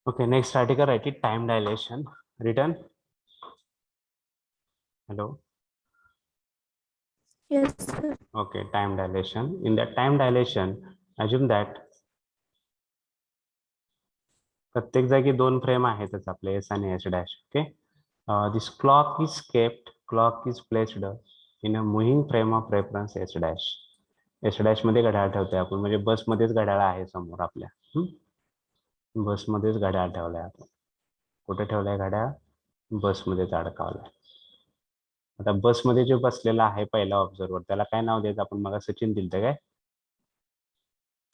Okay, next article, write it, time dilation. Written. Hello. Yes, sir. Okay, time dilation. In that time dilation, assume that प्रत्येक जागी दोन frame आहेतच आपले S आणि S dash. Okay, this clock is placed in a moving frame of reference S dash. S dash मध्ये घड्याळ ठेवतोय आपण, म्हणजे बसमध्येच घड्याळ आहे समोर आपल्या. बसमध्येच घड्याळ ठेवलाय आपण. कुठे ठेवलाय घड्याळ? बसमध्येच अडकावलाय. आता बसमध्ये जे बसलेला आहे पहिला ऑब्झर्वर, त्याला काय नाव द्यायचं आपण? मग सचिन दिलं काय?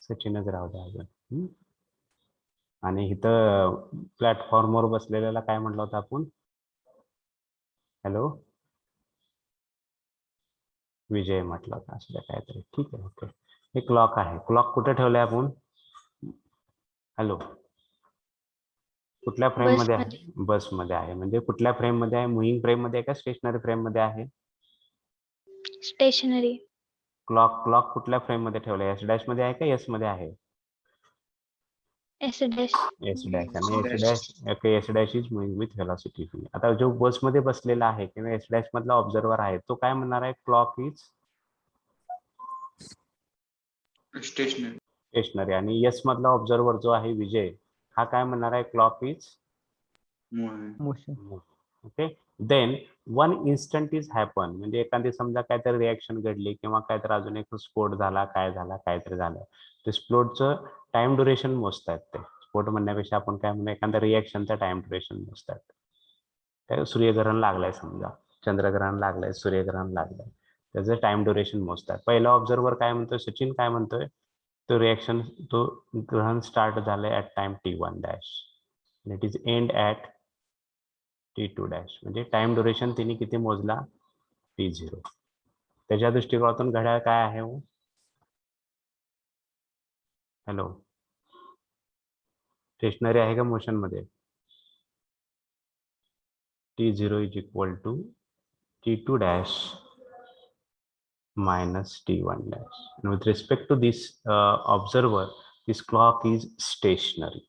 सचिनच राहू द्या अजून. आणि इथं प्लॅटफॉर्मवर बसलेल्याला काय म्हटलं होतं आपण? हॅलो, विजय म्हटलं होतं, असं काहीतरी. ठीक आहे, ओके. हे क्लॉक आहे. क्लॉक कुठे ठेवलंय आपण? हॅलो, कुठल्या फ्रेम मध्ये आहे? बसमध्ये आहे. म्हणजे कुठल्या फ्रेम मध्ये आहे? मुव्हिंग फ्रेम मध्ये आहे का स्टेशनरी फ्रेम मध्ये आहे? स्टेशनरी. क्लॉक कुठल्या फ्रेम मध्ये ठेवलाय? एस डॅश मध्ये आहे का एस मध्ये आहे? S dash. S dash. आणि S dash, okay, S dash is moving with velocity V. आता जो बसमध्ये बसलेला आहे किंवा एस डॅश मधला ऑब्झर्वर आहे, तो काय म्हणणार आहे? Clock is stationary. आणि एस मधला ऑब्झर्वर जो आहे विजय, हा काय म्हणणार आहे? Clock is motion. Okay, then one instant is happen, म्हणजे एखादी समजा काहीतरी रिॲक्शन घडली किंवा काहीतरी अजून एक स्फोट झाला, काय झाला, काहीतरी झालं, ते स्फोटचं टाइम ड्युरेशन मोजतात. ते स्फोट म्हणण्यापेक्षा आपण काय म्हणू, एखाद्या रिॲक्शनचं टाइम ड्युरेशन मोजतात. काय, सूर्यग्रहण लागलंय समजा, चंद्रग्रहण लागलंय, सूर्यग्रहण लागलंय, त्याचं टाइम ड्युरेशन मोजतात. पहिला ऑब्झर्वर काय म्हणतोय? सचिन काय म्हणतोय? तो रिॲक्शन, तो ग्रहण स्टार्ट झालंय at time T1 dash, it is and at T2 dash. म्हणजे टाइम ड्युरेशन तिने किती मोजला? T0. त्याच्या दृष्टिकोनातून घड्याळ काय आहे? हॅलो, स्टेशनरी आहे का मोशन मध्ये? T0 is equal to T2 dash minus T1 dash. And with respect to this observer, this clock is stationary.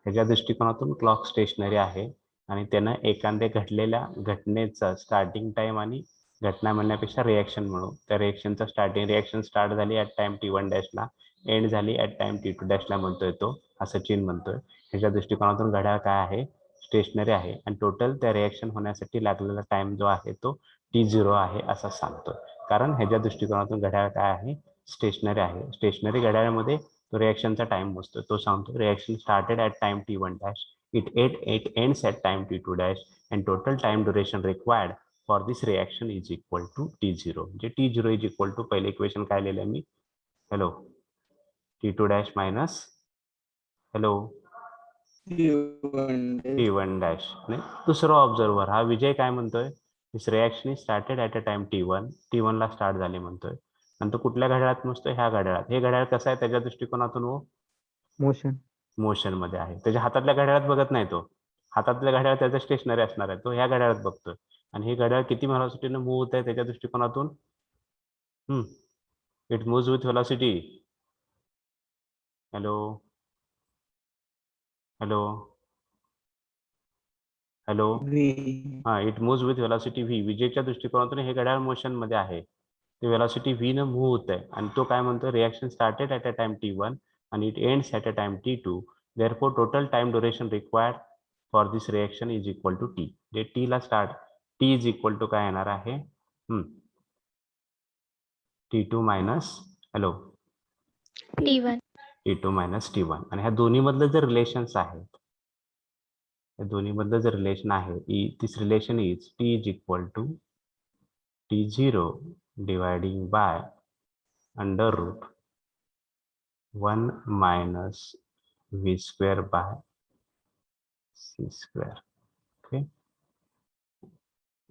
ह्याच्या दृष्टिकोनातून क्लॉक स्टेशनरी आहे आणि त्यानं एखाद्या घडलेल्या घटनेचा स्टार्टिंग टाइम आणि घटना म्हणण्यापेक्षा रिॲक्शन म्हणू, त्या रिॲक्शनचा रिॲक्शन स्टार्ट झाली ऍट टाइम T1 डॅशला, एंड झाली ऍट टाइम T2 डॅशला म्हणतोय तो, हा सचिन म्हणतोय. ह्याच्या दृष्टिकोनातून घड्याळ काय आहे? स्टेशनरी आहे. आणि टोटल त्या रिॲक्शन होण्यासाठी लागलेला टाइम जो आहे तो T0 आहे असं सांगतोय. कारण ह्याच्या दृष्टिकोनातून घड्याळ काय आहे? स्टेशनरी आहे. स्टेशनरी घड्याळामध्ये तो रिॲक्शनचा टाइम मोजतो. तो सांगतो reaction started at time T1 dash, it ends at time T2 dash, and total time duration required for this reaction is equal to T0. म्हणजे T0 इज इक्वल टू, पहिले इक्वेशन काय लिहिलंय मी? Hello, T2 dash minus, hello, T1 dash. दुसरा observer हा विजय काय म्हणतोय? This reaction is started at a time T1 ला स्टार्ट झाली म्हणतोय. आणि तो कुठल्या घड्याळात मोजतोय? ह्या घड्याळात. हे घड्याळ कसं आहे त्याच्या दृष्टिकोनातून? मोशन मध्ये आहे. त्याच्या हातातल्या घड्याळात बघत नाही तो. हातातल्या घड्याळ त्याचं स्टेशनरी असणार आहे, तो ह्या घड्याळात बघतोय. आणि हे घड्याळ किती व्हेलॉसिटीनं मूव्ह होत आहे त्याच्या दृष्टिकोनातून? It moves with velocity. Hello, hello, hello, हा, it moves with velocity V. विजेच्या दृष्टिकोनातून हे घड्याळ मोशन मध्ये आहे, ते व्हेलॉसिटी व्ही न मूव्ह होत आहे. आणि तो काय म्हणतो? Reaction started at a time T1 आणि it ends at a time T2. Therefore total time duration required for this reaction is equal to T. जे T ला start, T is equal to काय येणार आहे? T2 minus, hello, T2 minus T1. आणि ह्या दोन्ही मधलं जे रिलेशन्स आहेत, या दोन्ही मधलं जे रिलेशन आहे, this relation is T is equal to T0 dividing by under root 1 minus V square by C square. Okay,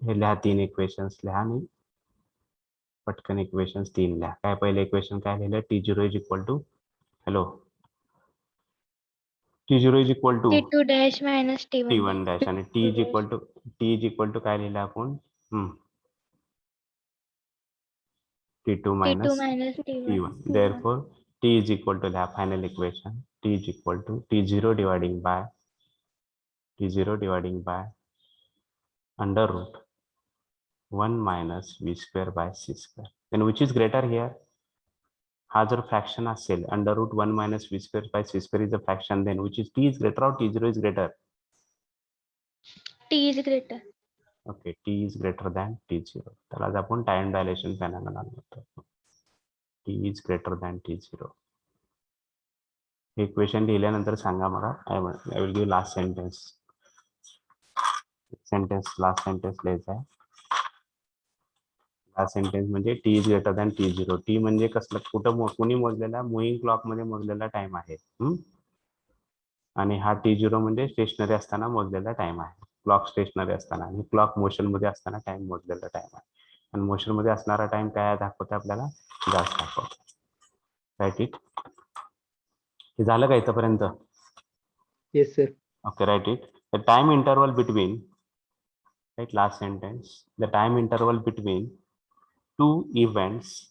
हे लिहा, 3 इक्वेशन्स लिहा आणि पटकन इक्वेशन्स 3 लिहा. काय पहिले इक्वेशन काय लिहिलं? T0 is equal to, hello, T0 is equal to T2 dash minus T1 dash. आणि T इज इक्वल टू काय लिहिलं आपण? T2 minus T1. Therefore T is equal to, लिहा final equation, T is equal to T0 dividing by t0 dividing by under root 1 minus v square by c square. Then which is greater here? हा जर fraction असेल, under root 1 minus v square by c square is a fraction, then which is t is greater or t0 is greater? T is greater. Okay, t is greater than t0. त्यालाच आपण time dilation phenomenon म्हणतो. t is greater than t0. हे इक्वेशन लिहिल्यानंतर सांगा मला. I will give last sentence. Last sentence लिहायचा आहे. लास्ट सेंटेन्स म्हणजे T is greater than t0. T म्हणजे कसलं, कुठं कोणी मोजलेला, मुव्हिंग क्लॉक मध्ये मोजलेला टाइम आहे. आणि हा t0 म्हणजे स्टेशनरी असताना मोजलेला टाइम आहे. क्लॉक स्टेशनरी असताना, आणि क्लॉक मोशन मध्ये असताना टाइम मोजलेला टाइम आहे. आणि मोशन मध्ये असणारा टाइम काय दाखवतो आपल्याला? जास्त दाखवतो. Right it. हे झालं का इथपर्यंत? Yes, sir. Okay, write it. The time interval between, right, last sentence, the time interval between two events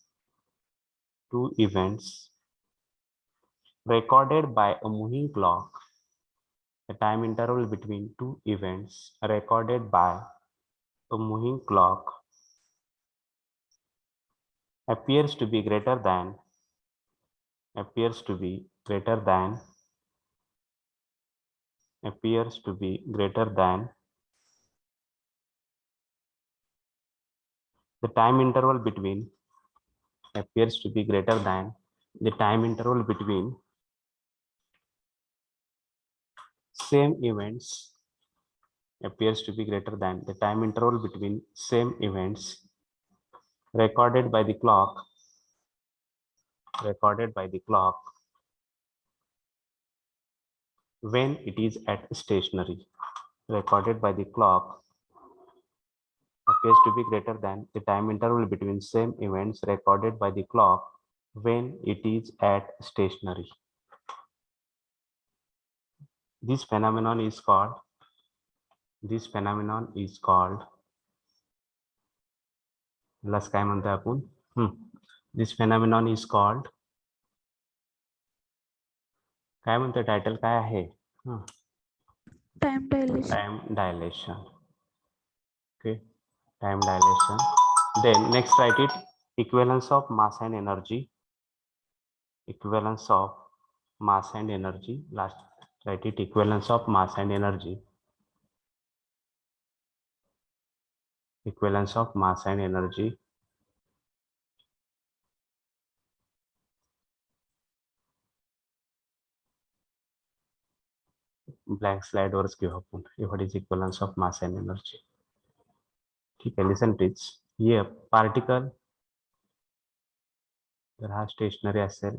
recorded by a moving clock, the time interval between two events recorded by a moving clock appears to be greater than the time interval between same events recorded by the clock when it is at stationary. Recorded by the clock appears to be greater than the time interval between same events recorded by the clock when it is at stationary. This phenomenon is called लस काय म्हणतोय आपण? This phenomenon is called, काय म्हणतोय, title काय आहे? Time dilation. Time dilation. Okay, time dilation. Then next write it, equivalence of mass and energy. Last write it, equivalence of mass and energy. Blank slide वरच घेऊ आपण. What is equivalence of mass and energy? ठीक आहे, listen please. Here particle जर हा stationery असेल,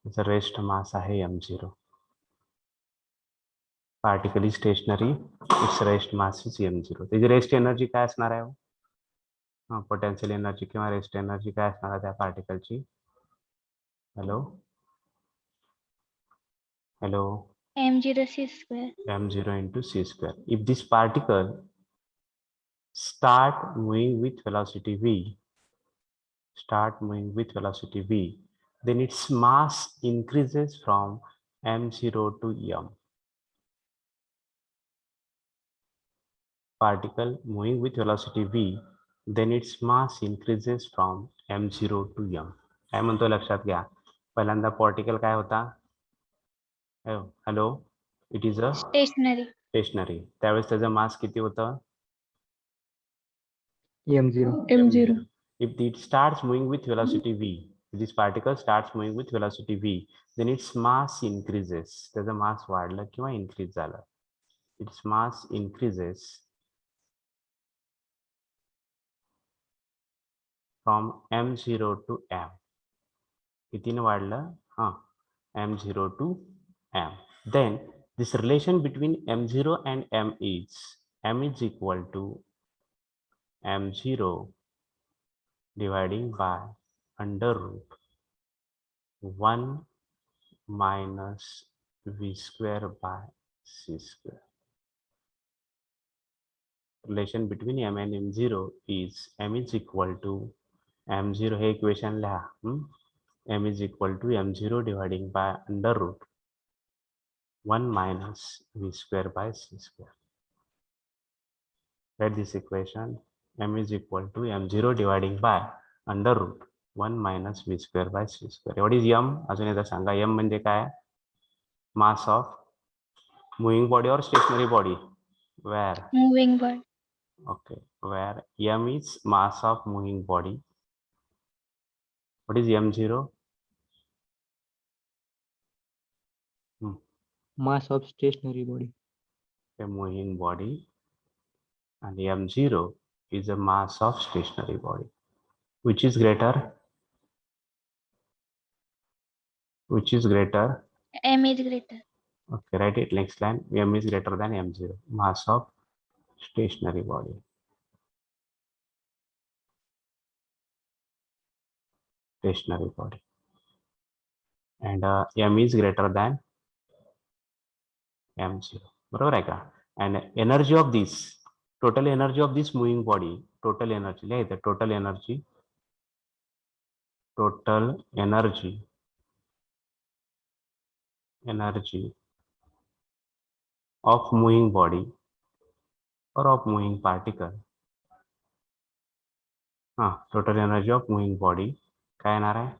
त्याचा rest mass आहे m0. Particle is stationary, it's rest mass is m0. त्याची रेस्ट एनर्जी काय असणार आहे? पोटेन्शियल एनर्जी किंवा रेस्ट एनर्जी काय असणार आहे त्या पार्टिकलची? Hello m0 c square. m0 into c square. If this particle start moving with velocity v, then its mass increases from m0 to m. Particle moving with velocity v, then its mass increases from m0 to m. काय म्हणतो लक्षात घ्या. पहिल्यांदा particle काय होता? Hello, it is a stationary. त्यावेळेस त्याचं मास किती होतं? m0. If it starts moving with velocity v, this particle starts moving with velocity v, then its mass increases. त्याचं मास वाढलं किंवा इन्क्रीज झालं. Its mass increases from m0 to m. कितीने वाढलं? m0 to m. Then this relation between m0 and m is equal to m0 dividing by under root 1 minus v square by c square. Relation between m and m0 is m is equal to m0. हे equation लिहा. m is equal to m0 dividing by under root 1 minus v square by c square. Write this equation. M is equal to m0 dividing by under root 1 minus v square by c square. What is m? अजून एकदा सांगा. m म्हणजे काय? Mass of moving body or stationary body? Where? Moving body. Okay. Where m is mass of moving body. What is m0? Mass of stationary body. A moving body. And m0 is a mass of stationary body. Which is greater? Which is greater? M is greater. Okay, write it next line. M is greater than m0. Mass of stationary body. Stationary body. And m is greater than m0. बरोबर आहे का? And energy of this, total energy of this moving body, total energy लिहायचं. Total energy of moving body or of moving particle. Total energy of moving body काय येणार आहे?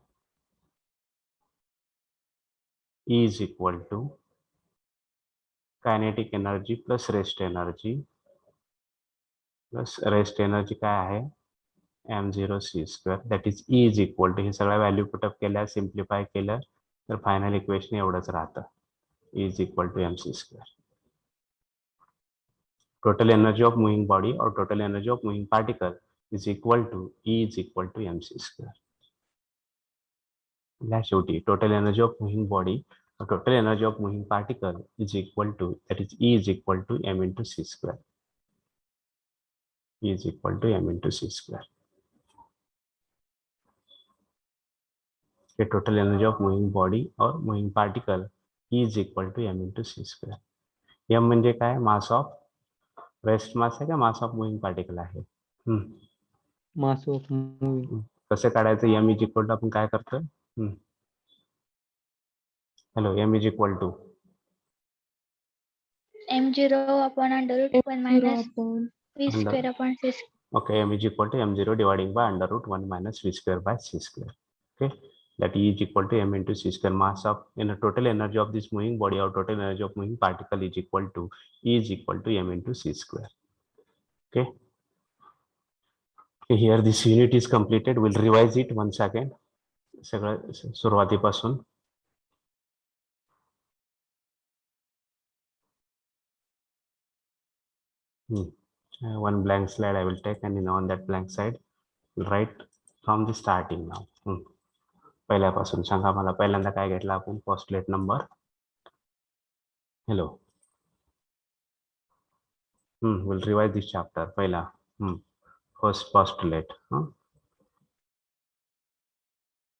E is equal to kinetic energy plus rest energy काय आहे? m0 c square, that is E is equal to, हे सगळ्या value put up केल्या, simplify केलं तर final equation एवढंच राहतं. E is equal to mc square. Total energy of moving body or total energy of moving particle is equal to E is equal to mc square. शेवटी total energy of moving body or total energy of moving particle is equal to, that is E is equal to m into c square. E is equal to m into c square. The total energy of moving body or moving particle E is equal to m into c square. m म्हणजे काय? Mass of rest mass आहे का mass of moving particle आहे? Mass of moving. कसं काढायचं? m is equal to आपण काय करतोय? Hello, m is equal to M0 upon under root 1 minus V square upon C square. Okay, m is equal to m0 dividing by under root 1 minus v square by c square. Okay, that E is equal to m into c square. Mass of total energy of this moving body or total energy of moving particle is equal to E is equal to m into c square. Okay. Here this unit is completed. We'll revise it once again. सगळं सुरुवातीपासून. One blank slide I will take, and on that blank slide we'll write from the starting now. पहिल्यापासून सांगा मला, पहिल्यांदा काय घेतला आपण? Postulate number. Hello, we'll revise this chapter. पहिला first postulate.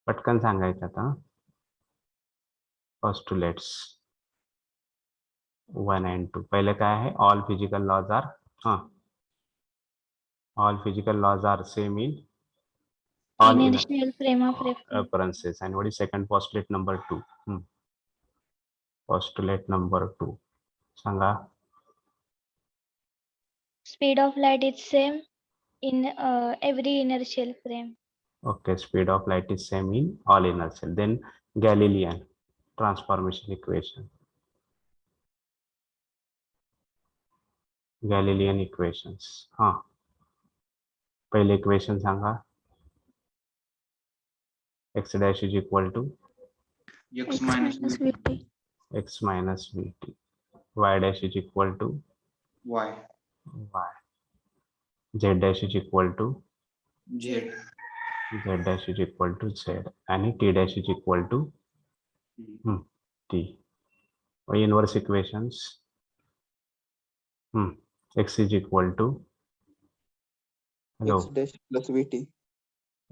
पटकन सांगायचं आता. Postulates 1 and 2. पहिले काय आहे? All physical laws are same in all Inertial frame of reference. references. And what is second postulate number 2? Postulate number 2. Sanga. Speed of light is same in every inertial frame. Okay, speed of light is same in all inertial. Then Galilean transformation equation. Galilean equations. पहिले equation Sanga. x dash is equal to x minus vt. x minus vt. Y dash is equal to Y. Z dash is equal to Z. Z dash is equal to Z. And T dash is equal to T. Inverse equations. X is equal to x dash plus vt.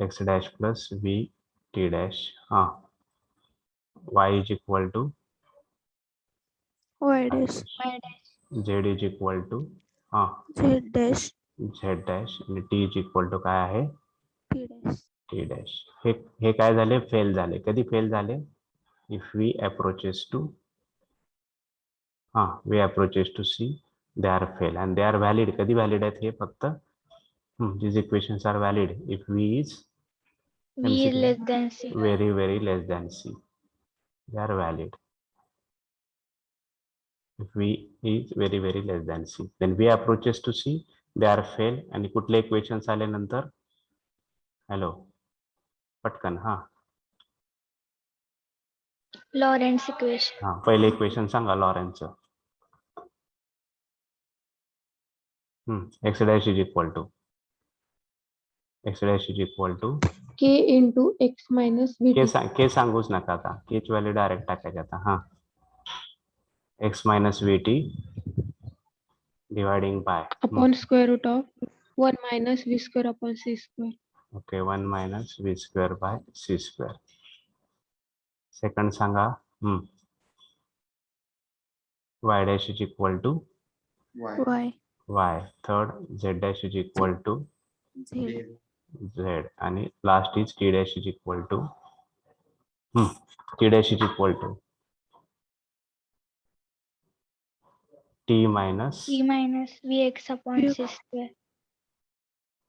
X dash plus vt dash. Y is equal to y dash. Z is equal to z dash. Z dash. And T is equal to काय आहे? t dash. T dash. हे काय झाले? Fail झाले. कधी fail झाले? If we approaches to we approaches to C they are fail and they are valid. कधी valid आहेत हे? फक्त these equations are valid if v is V is less than C. very less than c. They are valid if v is very less than c. Then v approaches to c, they are fail. आणि कुठले equations आले नंतर? Hello, पटकन. Lorentz equation. पहिले equation सांगा लॉरेंटचं. x dash is equal to k into x minus vt. के सांगूच नका आता. केच व्हॅल्यू डायरेक्ट टाकायची आता. x minus vt dividing by upon square root of 1 minus v square upon c square. okay 1 minus v square by c square. Second Sanga. y dash is equal to Y. y y. Third z dash is equal to z z. आणि last is t dash is equal to t dash is equal to t minus T minus Vx upon C square.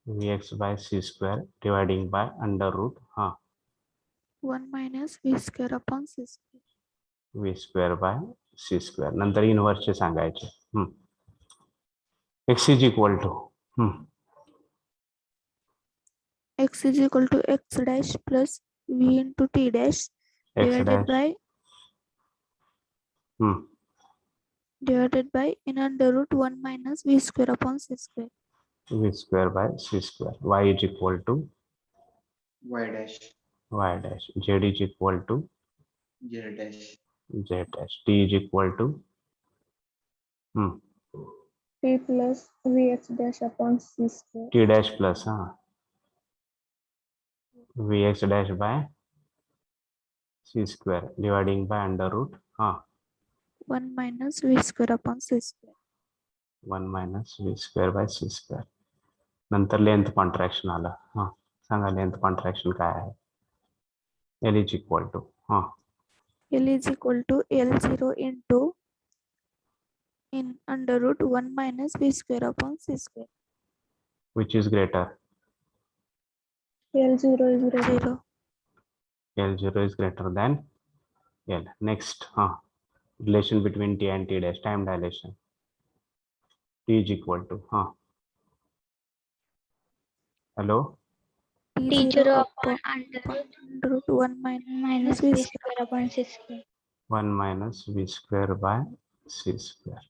vx by c square dividing by under root 1 minus v square upon c square. v square by c square. नंतर इनवर्सचे सांगायचे. x is equal to x is equal to x dash plus v into t dash x divided dash divided by in under root 1 minus v square upon c square. v square by c square. y is equal to Y dash. y dash. z is equal to Z dash. z dash. t is equal to t plus vx dash upon c square. t dash plus vx dash by c square dividing by under root 1 minus v square upon c square. 1 minus v square by c square. नंतर length contraction आलं. सांगा length contraction काय आहे? l is equal to L is equal to L0 into in under root 1 minus v square upon c square. which is greater? L0 is greater. L0 is greater than L. Next, relation between T and T dash, time dilation. T is equal to hello, T0 upon under root under root 1 minus minus V square upon C square. 1 minus v square by c square.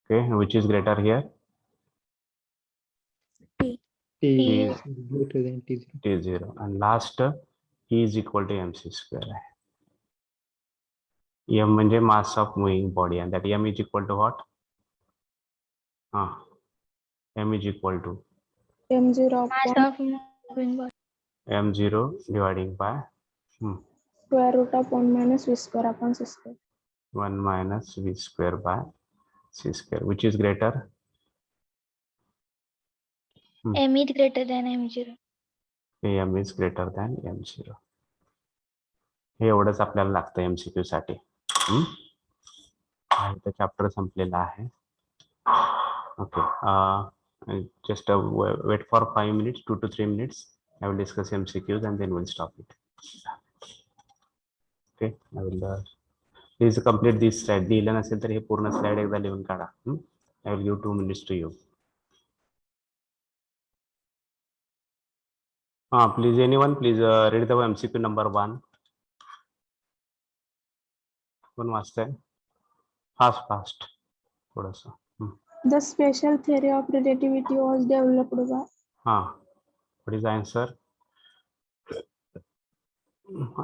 Okay, which is greater here? t T is greater than t0. T0. And last, E is equal to mc square आहे. m म्हणजे mass of moving body and that m is equal to what? M is equal to M0 mass upon of moving body. m0 dividing by square root of 1 minus v square upon c square. 1 minus v square by c square. Which is greater? M is greater than M0. m is greater than m0. हे एवढंच आपल्याला लागतं MCQ साठी. इथं chapter संपलेला आहे. Okay, just wait for 5 minutes, 2 to 3 minutes. I will discuss MCQs and then we'll stop it. Okay, I will please complete this slide. दिलं नसेल तर हे पूर्ण स्लाइड एकदा लिहून काढा. I will give 2 minutes to you. Please anyone please read the MCQ number 1. कोण वाचतंय? Fast थोडंसं. The special theory of relativity was developed by What is the answer?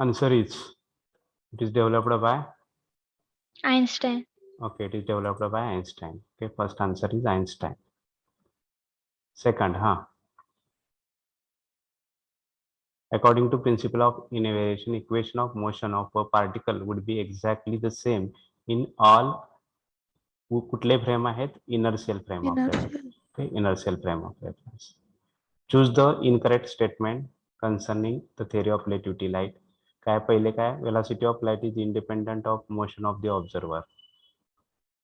Answer is it is developed by Einstein. okay, it is developed by Einstein. Okay, first answer is Einstein. Second, according to principle of innovation, equation of motion of a particle would be exactly the same in all कुठले frame आहेत? inertial frame of reference. Okay, inertial frame of reference. Choose the incorrect statement concerning the theory of relativity light. काय पहिले काय velocity of light is independent of motion of the observer.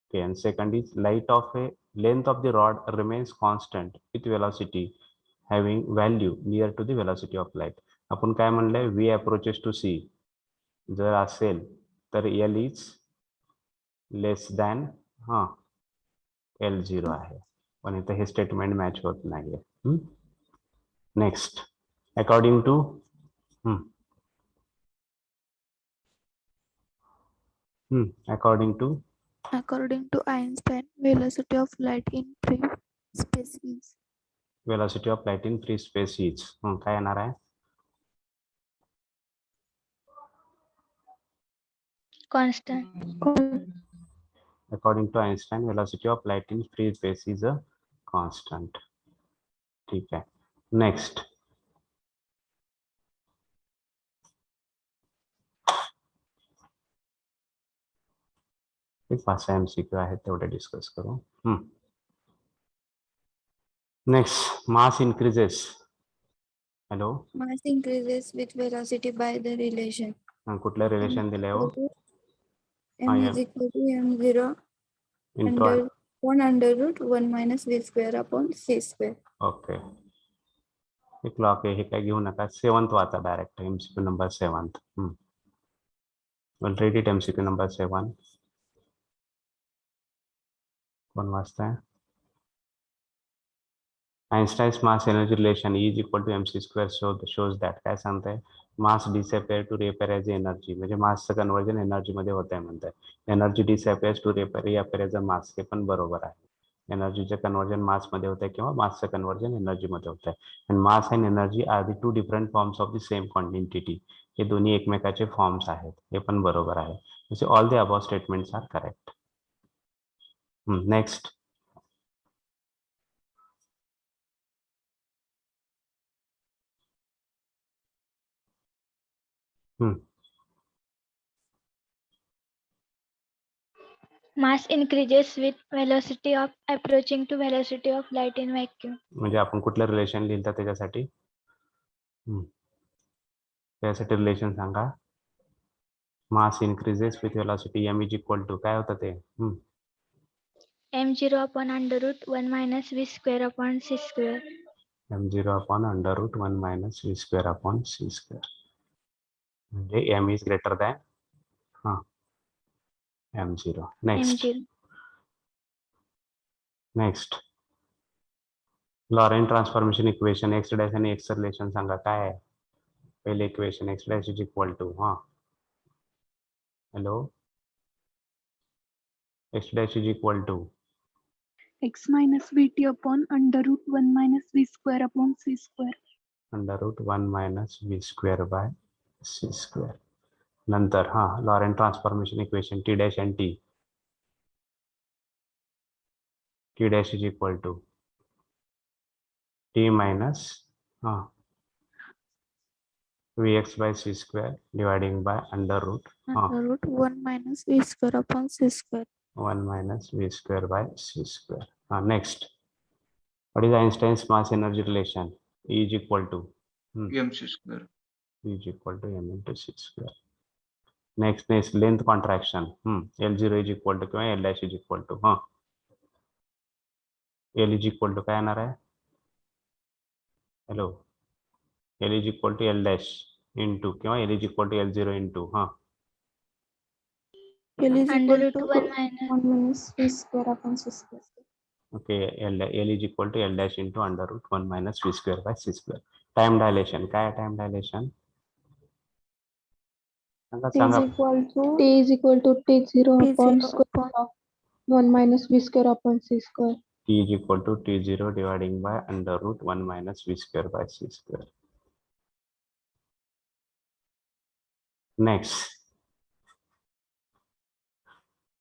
Okay, and second is light of a length of the rod remains constant with velocity having value near to the velocity of light. आपण काय म्हणलंय v approaches to c जर असेल तर l is less than L0 आहे, पण इथे हे statement match होत नाहीये. Next according to According to Einstein, velocity of light in free space is velocity of light in free space is काय येणार आहे? constant. According to Einstein, velocity of light in free space is a constant. ठीक आहे. Next एक 5 MCQ आहेत तेवढे discuss करू. Next mass increases. Hello, mass increases with velocity by the relation कुठलं रिलेशन दिलंय हो? m is equal to m0 into. under root 1 minus v square upon c square. Okay, हे क्लॉक आहे, हे काय घेऊ नका. 7th वाचा direct. MCQ number 7th. Already MCQ number 7. कोण वाचताय? Einstein's mass energy relation E is equal to mc square shows that काय सांगताय? मास disappear to reappear as energy, म्हणजे मासचं कन्वर्जन एनर्जी मध्ये होत आहे म्हणताय. Energy disappears to reappear as a mass, हे पण बरोबर आहे. एनर्जीचं कन्वर्जन मास मध्ये होत आहे किंवा मासचं कन्वर्जन एनर्जी मध्ये होत आहे. आणि mass and energy are the 2 different forms of the same quantity. हे दोन्ही एकमेकाचे फॉर्म्स आहेत, हे पण बरोबर आहे. जसे all the above statements are correct. Next Mass increases with velocity of approaching to velocity of light in vacuum. म्हणजे आपण कुठलं रिलेशन लिहिलं त्याच्यासाठी? त्यासाठी रिलेशन सांगा. Mass increases with velocity m is equal to काय होतं ते? m0 upon under root 1 minus v square upon c square. m0 upon under root 1 minus v square upon c square. म्हणजे m is greater than m0. Next m0. Next Lorentz transformation equation x dash आणि x relation सांगा काय आहे? पहिले equation x dash is equal to hello, x dash is equal to x minus vt upon under root 1 minus v square upon c square. Under root 1 minus v square by c square. नंतर Lorentz transformation equation t dash and t dash is equal to t minus vx by c square dividing by under root Under root 1 minus v square upon c square. 1 minus v square by c square. Next, what is Einstein's mass energy relation? E is equal to mc square. E is equal to m into c square. Next length contraction. L0 is equal to किंवा L dash is equal to L is equal to काय येणार आहे? Hello, L is equal to L dash into किंवा L is equal to L0 into L is Under equal root to 1 minus 1 minus v square upon c square. Okay, L is equal to L dash into under root 1 minus v square by c square. Time dilation काय आहे? Time dilation T is equal to T0 upon square of 1 minus v square upon c square. T is equal to T0 dividing by under root 1 minus v square by c square. Next,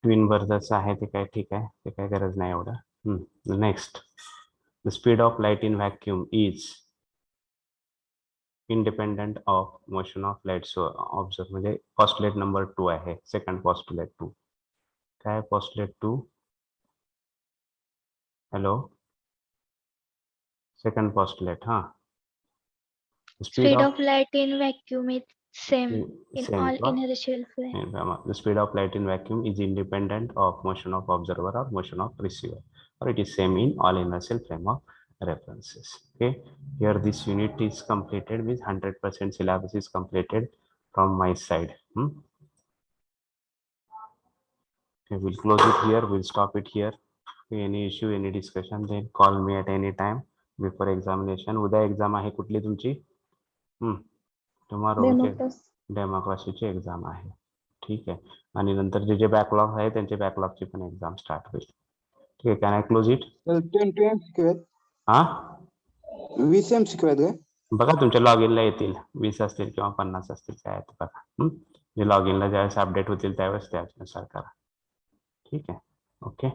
twin Buerger's आहे ते काय ठीक आहे, ते काय गरज नाही एवढं. Next, the speed of light in vacuum is independent of motion of light. So observe म्हणजे पॉस्टुलेट नंबर 2 आहे. सेकंड पॉस्टुलेट 2 काय? Postulate 2 hello, second postulate Speed of light in vacuum is same in same all clock. inertial flame. The speed of light in vacuum is independent of motion of observer or motion of receiver, or it is same in all inertial frame of references. Okay, here this unit is completed with 100% syllabus is completed from my side. Okay, we'll close it here. We'll stop it here. Any issue, any discussion, then call me at any time before examination. उद्या exam आहे कुठली तुमची? Tomorrow डेमोक्रेसीची exam आहे. ठीक आहे. आणि नंतर जे जे backlog आहे त्यांचे बॅकलॉगची पण एक्झाम स्टार्ट होईल. ठीक आहे. Can I close it? 20 MCQ आहेत. हा 20 MCQ आहेत का? बघा तुमच्या लॉग इनला येतील 20 असतील किंवा 50 असतील काय ते बघा. जे लॉग इनला ज्यावेळेस अपडेट होतील त्यावेळेस त्यानुसार करा. ठीक आहे. ओके.